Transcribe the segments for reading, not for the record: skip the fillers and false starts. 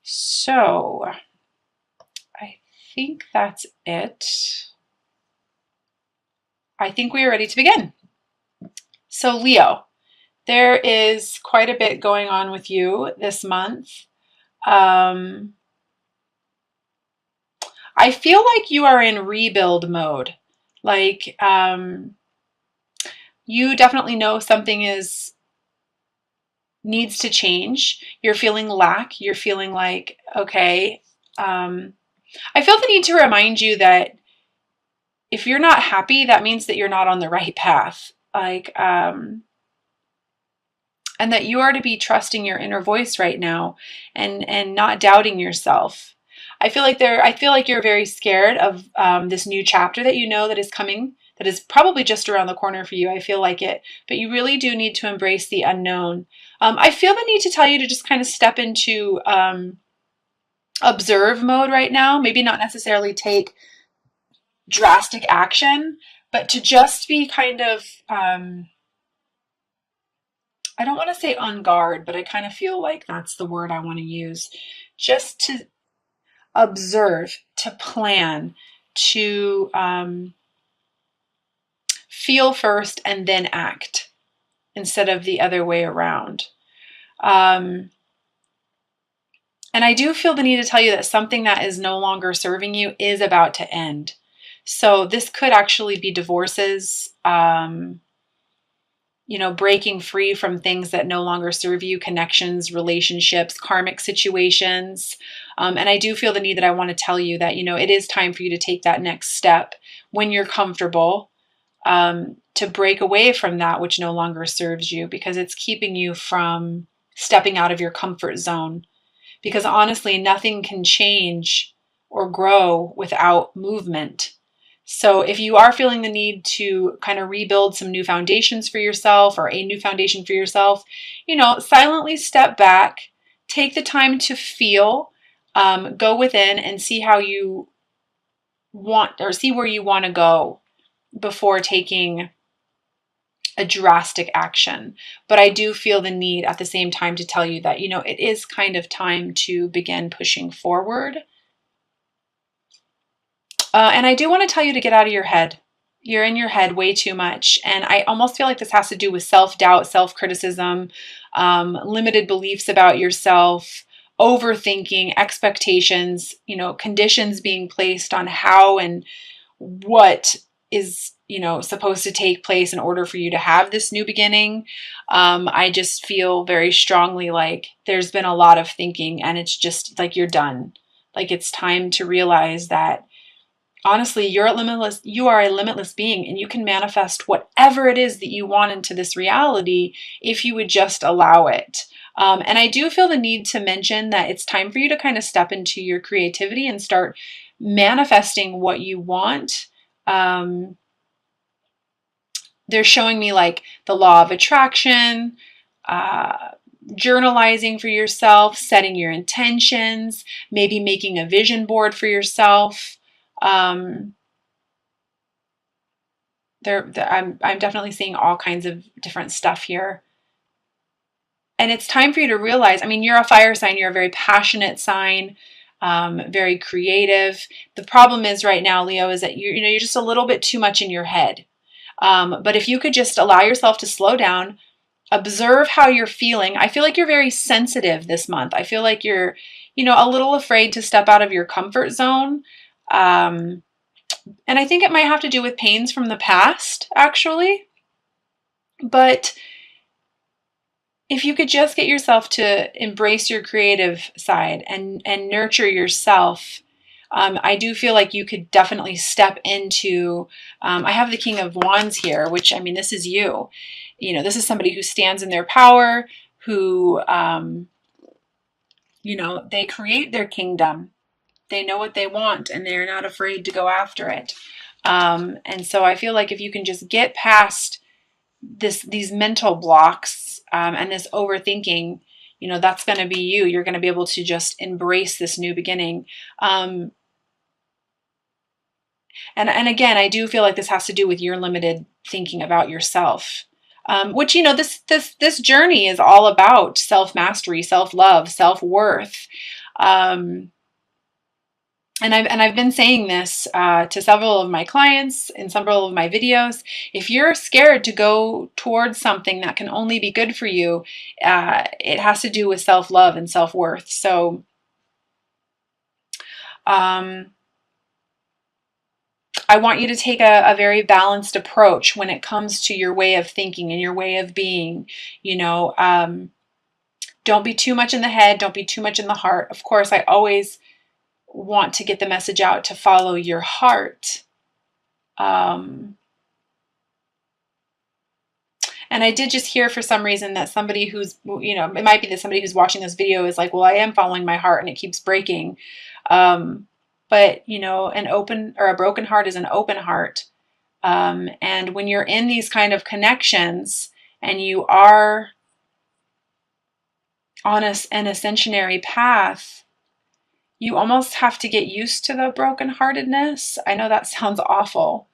So I think that's it. I think we are ready to begin. So Leo, there is quite a bit going on with you this month. Um, I feel like you are in rebuild mode. Like you definitely know something is needs to change. You're feeling lack. You're feeling like, okay. I feel the need to remind you that if you're not happy, that means that you're not on the right path. And that you are to be trusting your inner voice right now and not doubting yourself. I feel like you're very scared of this new chapter that you know that is coming, that is probably just around the corner for you. I feel like it, but you really do need to embrace the unknown. I feel the need to tell you to just kind of step into observe mode right now. Maybe not necessarily take drastic action, but to just be kind of I don't want to say on guard, but I kind of feel like that's the word I want to use. Just to observe, to plan, to feel first and then act instead of the other way around. And I do feel the need to tell you that something that is no longer serving you is about to end. So this could actually be divorces, breaking free from things that no longer serve you, connections, relationships, karmic situations. And I do feel the need that I want to tell you that, it is time for you to take that next step when you're comfortable, to break away from that which no longer serves you, because it's keeping you from stepping out of your comfort zone. Because honestly, nothing can change or grow without movement. So if you are feeling the need to kind of rebuild some new foundations for yourself or a new foundation for yourself, silently step back, take the time to feel, go within and see how you want or see where you want to go before taking a drastic action. But I do feel the need at the same time to tell you that, it is kind of time to begin pushing forward. And I do want to tell you to get out of your head. You're in your head way too much. And I almost feel like this has to do with self-doubt, self-criticism, limited beliefs about yourself, overthinking, expectations, conditions being placed on how and what is, supposed to take place in order for you to have this new beginning. I just feel very strongly like there's been a lot of thinking and it's just like you're done. Like it's time to realize that honestly, you are a limitless being and you can manifest whatever it is that you want into this reality if you would just allow it. And I do feel the need to mention that it's time for you to kind of step into your creativity and start manifesting what you want. They're showing me like the law of attraction, journalizing for yourself, setting your intentions, maybe making a vision board for yourself. I'm definitely seeing all kinds of different stuff here. And it's time for you to realize, you're a fire sign, you're a very passionate sign, very creative. The problem is right now, Leo, is that you're just a little bit too much in your head. But if you could just allow yourself to slow down, observe how you're feeling. I feel like you're very sensitive this month. I feel like you're, a little afraid to step out of your comfort zone. And I think it might have to do with pains from the past, actually. But if you could just get yourself to embrace your creative side and nurture yourself, I do feel like you could definitely step into, I have the King of Wands here, which, this is you. This is somebody who stands in their power, who, they create their kingdom. They know what they want and they're not afraid to go after it. And so I feel like if you can just get past these mental blocks and this overthinking, that's going to be you. You're going to be able to just embrace this new beginning. And again, I do feel like this has to do with your limited thinking about yourself. Which, this journey is all about self-mastery, self-love, self-worth. Um, and I've been saying this to several of my clients in several of my videos. If you're scared to go towards something that can only be good for you, it has to do with self-love and self-worth. So um, I want you to take a very balanced approach when it comes to your way of thinking and your way of being. You know, don't be too much in the head. Don't be too much in the heart. Of course, I always want to get the message out to follow your heart. Um, and I did just hear for some reason that somebody who's, it might be that somebody who's watching this video is like, well, I am following my heart and it keeps breaking. But, an open or a broken heart is an open heart. And when you're in these kind of connections and you are on an ascensionary path, you almost have to get used to the brokenheartedness. I know that sounds awful,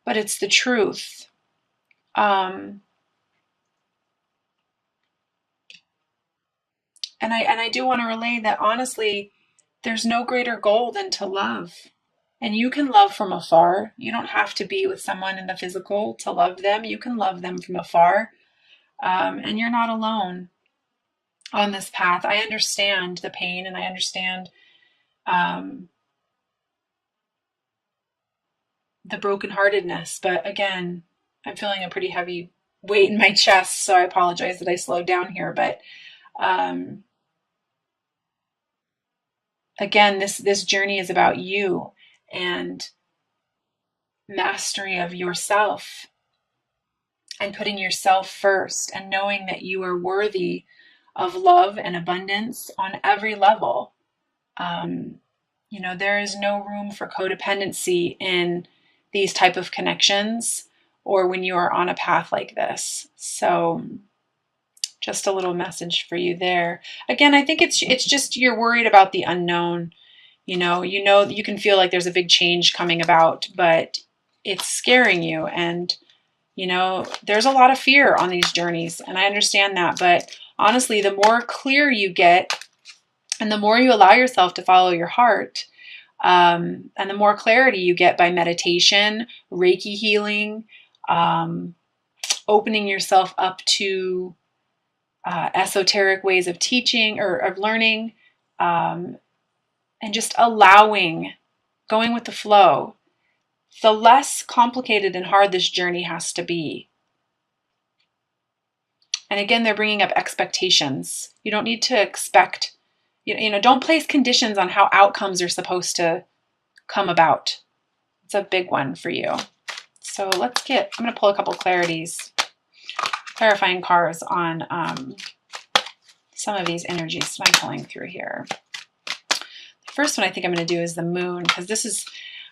but it's the truth. And I do want to relay that honestly, there's no greater goal than to love. And you can love from afar. You don't have to be with someone in the physical to love them. You can love them from afar. And you're not alone on this path. I understand the pain and I understand um, the brokenheartedness. But again, I'm feeling a pretty heavy weight in my chest, so I apologize that I slowed down here. But um, again, this journey is about you and mastery of yourself and putting yourself first and knowing that you are worthy of love and abundance on every level. Um, there is no room for codependency in these type of connections or when you are on a path like this. So just a little message for you there. Again, I think it's just you're worried about the unknown. You can feel like there's a big change coming about, but it's scaring you. And, there's a lot of fear on these journeys, and I understand that. But honestly, the more clear you get and the more you allow yourself to follow your heart, and the more clarity you get by meditation, Reiki healing, opening yourself up to esoteric ways of teaching or of learning, and just allowing, going with the flow, the less complicated and hard this journey has to be. And again, they're bringing up expectations. You don't need to expect, don't place conditions on how outcomes are supposed to come about. It's a big one for you. So I'm going to pull a couple clarifying cards on some of these energies that I'm pulling through here. The first one I think I'm going to do is the moon, because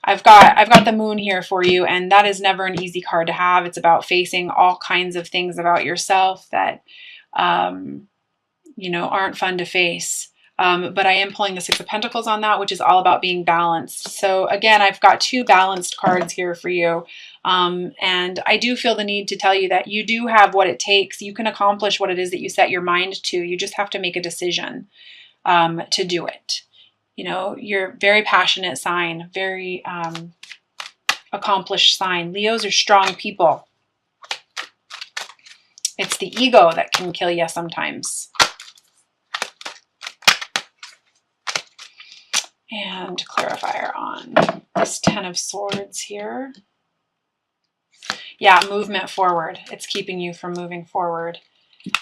I've got the moon here for you, and that is never an easy card to have. It's about facing all kinds of things about yourself that, aren't fun to face. But I am pulling the Six of Pentacles on that, which is all about being balanced. So again, I've got two balanced cards here for you. And I do feel the need to tell you that you do have what it takes. You can accomplish what it is that you set your mind to. You just have to make a decision to do it. You're a very passionate sign, very accomplished sign. Leos are strong people. It's the ego that can kill you sometimes. And clarifier on this Ten of Swords here. Yeah, movement forward. It's keeping you from moving forward.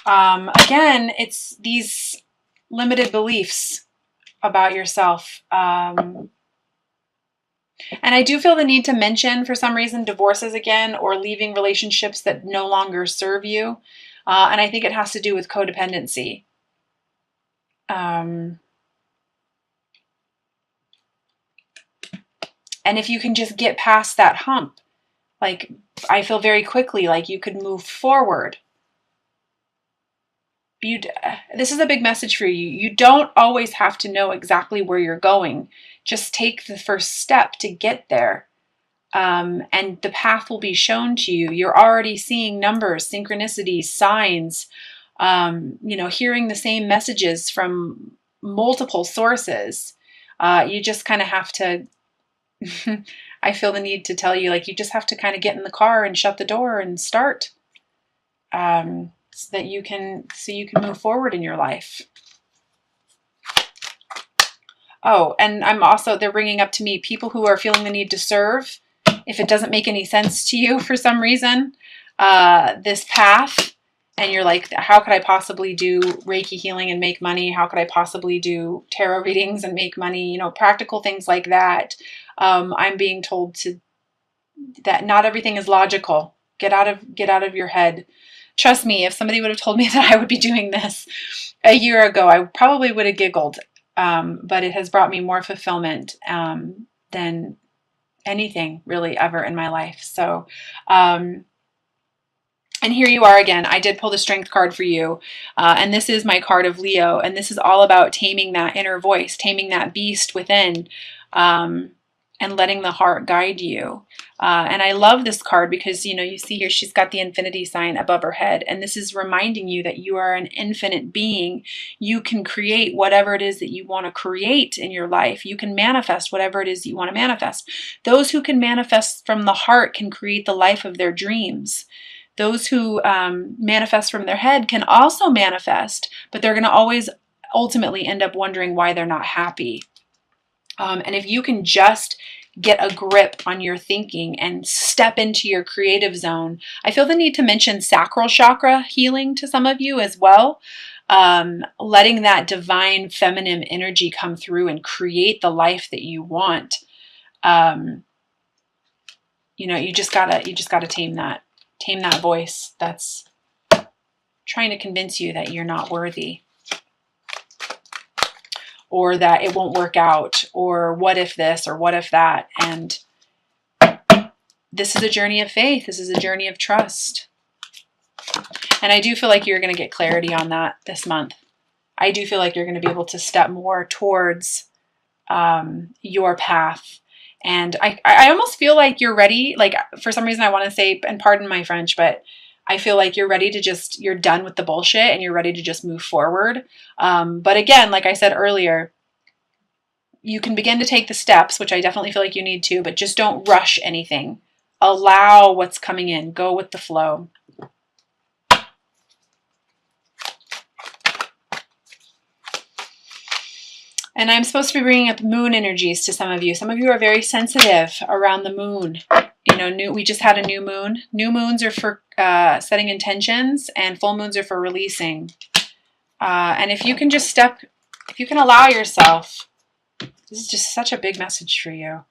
Again, it's these limited beliefs about yourself. And I do feel the need to mention, for some reason, divorces again or leaving relationships that no longer serve you. And I think it has to do with codependency. And if you can just get past that hump, like I feel very quickly like you could move forward. This is a big message for you. You don't always have to know exactly where you're going. Just take the first step to get there. And the path will be shown to you. You're already seeing numbers, synchronicities, signs, hearing the same messages from multiple sources. You just kind of have to, I feel the need to tell you, like, you just have to kind of get in the car and shut the door and start, so that you can move forward in your life. Oh, and they're bringing up to me people who are feeling the need to serve. If it doesn't make any sense to you for some reason, this path, and you're like, how could I possibly do Reiki healing and make money? How could I possibly do tarot readings and make money? You know, practical things like that. I'm being told that not everything is logical. Get out of your head. Trust me, if somebody would have told me that I would be doing this a year ago, I probably would have giggled. But it has brought me more fulfillment than anything really ever in my life. So, and here you are again. I did pull the Strength card for you. And this is my card of Leo. And this is all about taming that inner voice, taming that beast within, and letting the heart guide you. And I love this card because, you know, you see here, she's got the infinity sign above her head. And this is reminding you that you are an infinite being. You can create whatever it is that you want to create in your life. You can manifest whatever it is that you want to manifest. Those who can manifest from the heart can create the life of their dreams. Those who manifest from their head can also manifest, but they're going to always ultimately end up wondering why they're not happy. And if you can just get a grip on your thinking and step into your creative zone, I feel the need to mention sacral chakra healing to some of you as well. Letting that divine feminine energy come through and create the life that you want. You know, you just gotta tame that voice that's trying to convince you that you're not worthy, or that it won't work out, or what if this, or what if that. And this is a journey of faith. This is a journey of trust. And I do feel like you're going to get clarity on that this month. I do feel like you're going to be able to step more towards your path. And I almost feel like you're ready. Like, for some reason I want to say, and pardon my French, but I feel like you're ready to you're done with the bullshit and you're ready to just move forward. But again, like I said earlier, you can begin to take the steps, which I definitely feel like you need to, but just don't rush anything. Allow what's coming in. Go with the flow. And I'm supposed to be bringing up moon energies to some of you. Some of you are very sensitive around the moon. You know, we just had a new moon. New moons are for setting intentions, and full moons are for releasing. And if you can just if you can allow yourself, this is just such a big message for you.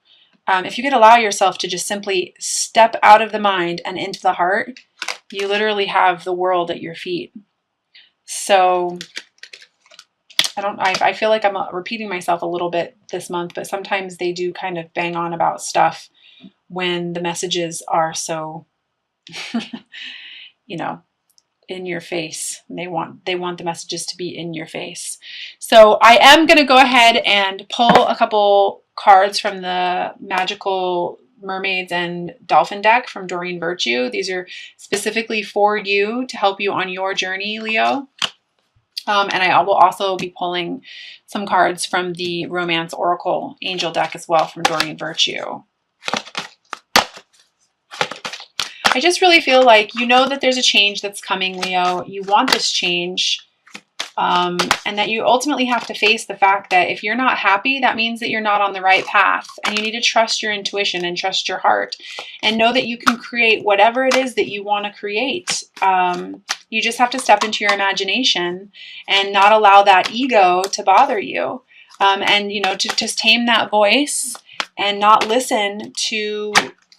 If you could allow yourself to just simply step out of the mind and into the heart, you literally have the world at your feet. So I feel like I'm repeating myself a little bit this month, but sometimes they do kind of bang on about stuff when the messages are so, you know, in your face. They want the messages to be in your face. So I am going to go ahead and pull a couple cards from the Magical Mermaids and Dolphin deck from Doreen Virtue. These are specifically for you to help you on your journey, Leo. And I will also be pulling some cards from the Romance Oracle Angel deck as well from Doreen Virtue. I just really feel like you know that there's a change that's coming, Leo. You want this change. And that you ultimately have to face the fact that if you're not happy, that means that you're not on the right path. And you need to trust your intuition and trust your heart. And know that you can create whatever it is that you want to create. You just have to step into your imagination and not allow that ego to bother you. And, you know, to just tame that voice and not listen to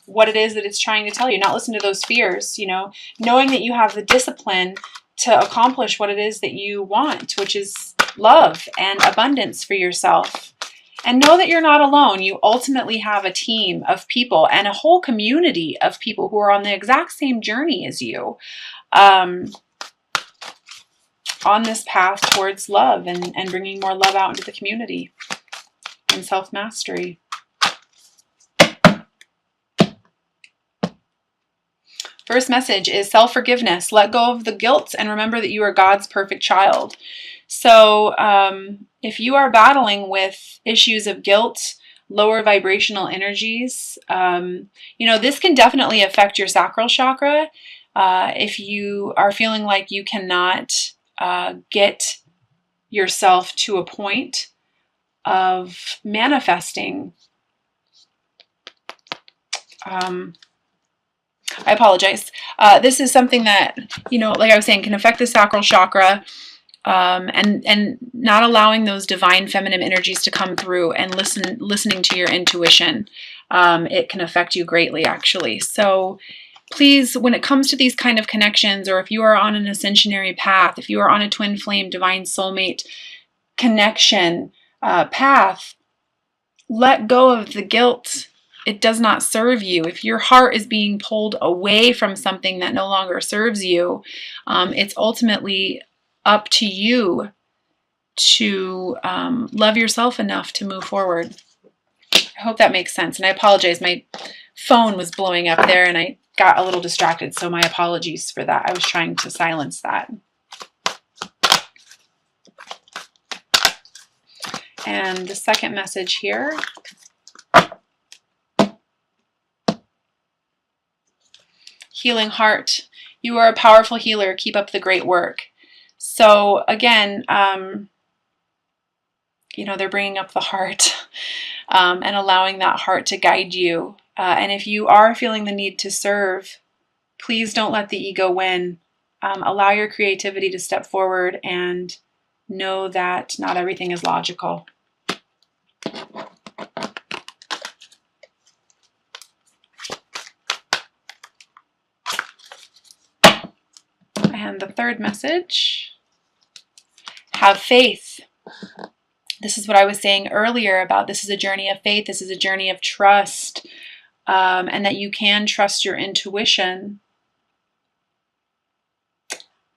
what it is that it's trying to tell you. Not listen to those fears, you know, knowing that you have the discipline to accomplish what it is that you want, which is love and abundance for yourself. And know that you're not alone. You ultimately have a team of people and a whole community of people who are on the exact same journey as you. On this path towards love and bringing more love out into the community and self-mastery. First message is self-forgiveness. Let go of the guilt and remember that you are God's perfect child. So if you are battling with issues of guilt, lower vibrational energies, this can definitely affect your sacral chakra. If you are feeling like you cannot get yourself to a point of manifesting, I apologize. This is something that, like I was saying, can affect the sacral chakra, and not allowing those divine feminine energies to come through and listening to your intuition. It can affect you greatly, actually. So please, when it comes to these kind of connections, or if you are on an ascensionary path, if you are on a twin flame, divine soulmate connection path, let go of the guilt. It does not serve you. If your heart is being pulled away from something that no longer serves you, it's ultimately up to you to love yourself enough to move forward. I hope that makes sense. And I apologize. My phone was blowing up there and I got a little distracted. So my apologies for that. I was trying to silence that. And the second message here. Healing heart. You are a powerful healer. Keep up the great work. So again, they're bringing up the heart and allowing that heart to guide you. And if you are feeling the need to serve, please don't let the ego win. Allow your creativity to step forward and know that not everything is logical. And the third message, have faith. This is what I was saying earlier about this is a journey of faith. This is a journey of trust, and that you can trust your intuition.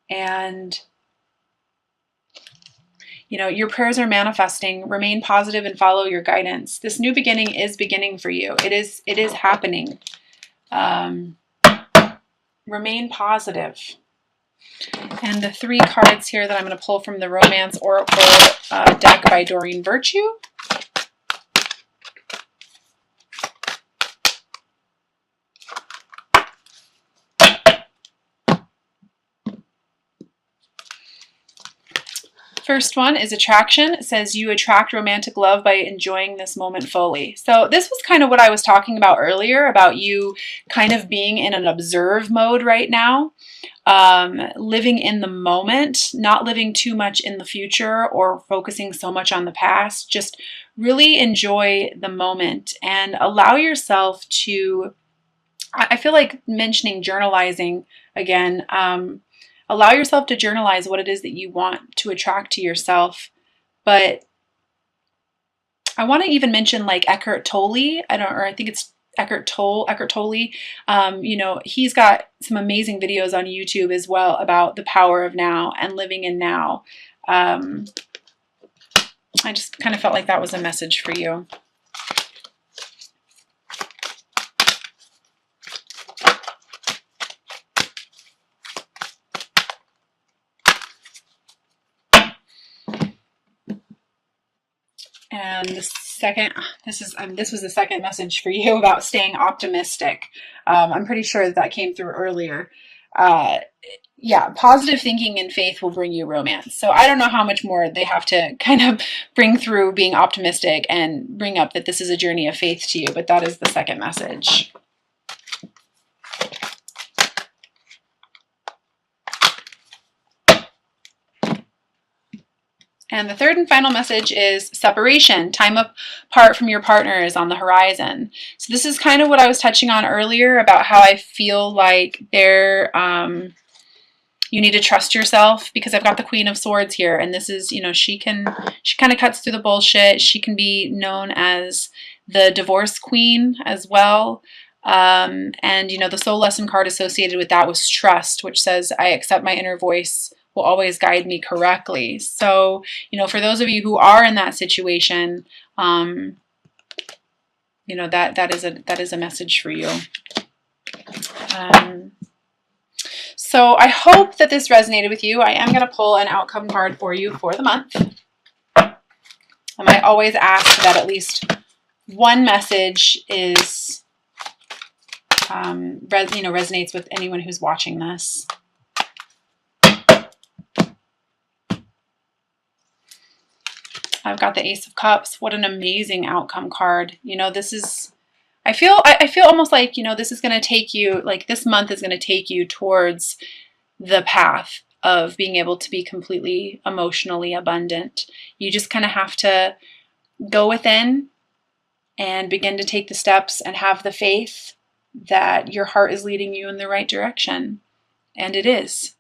And, your prayers are manifesting. Remain positive and follow your guidance. This new beginning is beginning for you. It is happening. Remain positive. And the 3 cards here that I'm going to pull from the Romance Oracle deck by Doreen Virtue. First one is attraction. It says you attract romantic love by enjoying this moment fully. So this was kind of what I was talking about earlier, about you kind of being in an observe mode right now. Living in the moment, not living too much in the future or focusing so much on the past. Just really enjoy the moment and allow yourself to, I feel like mentioning journalizing again, allow yourself to journalize what it is that you want to attract to yourself. But I want to even mention like Eckhart Tolle, I think it's Eckhart Tolle. He's got some amazing videos on YouTube as well about the power of now and living in now. I just kind of felt like that was a message for you. And the second, this was the second message for you about staying optimistic. I'm pretty sure that came through earlier. Yeah, positive thinking and faith will bring you romance. So I don't know how much more they have to kind of bring through being optimistic and bring up that this is a journey of faith to you, but that is the second message. And the third and final message is separation. Time apart from your partner is on the horizon. So this is kind of what I was touching on earlier about how I feel like you need to trust yourself, because I've got the Queen of Swords here. And this is, she kind of cuts through the bullshit. She can be known as the divorce queen as well. And, the soul lesson card associated with that was trust, which says, I accept my inner voice will always guide me correctly. So, for those of you who are in that situation, that is a message for you. So I hope that this resonated with you. I am going to pull an outcome card for you for the month. And I always ask that at least one message is, resonates with anyone who's watching this. I've got the Ace of Cups. What an amazing outcome card. This is, I feel almost like, this is going to take you, like this month is going to take you towards the path of being able to be completely emotionally abundant. You just kind of have to go within and begin to take the steps and have the faith that your heart is leading you in the right direction. And it is.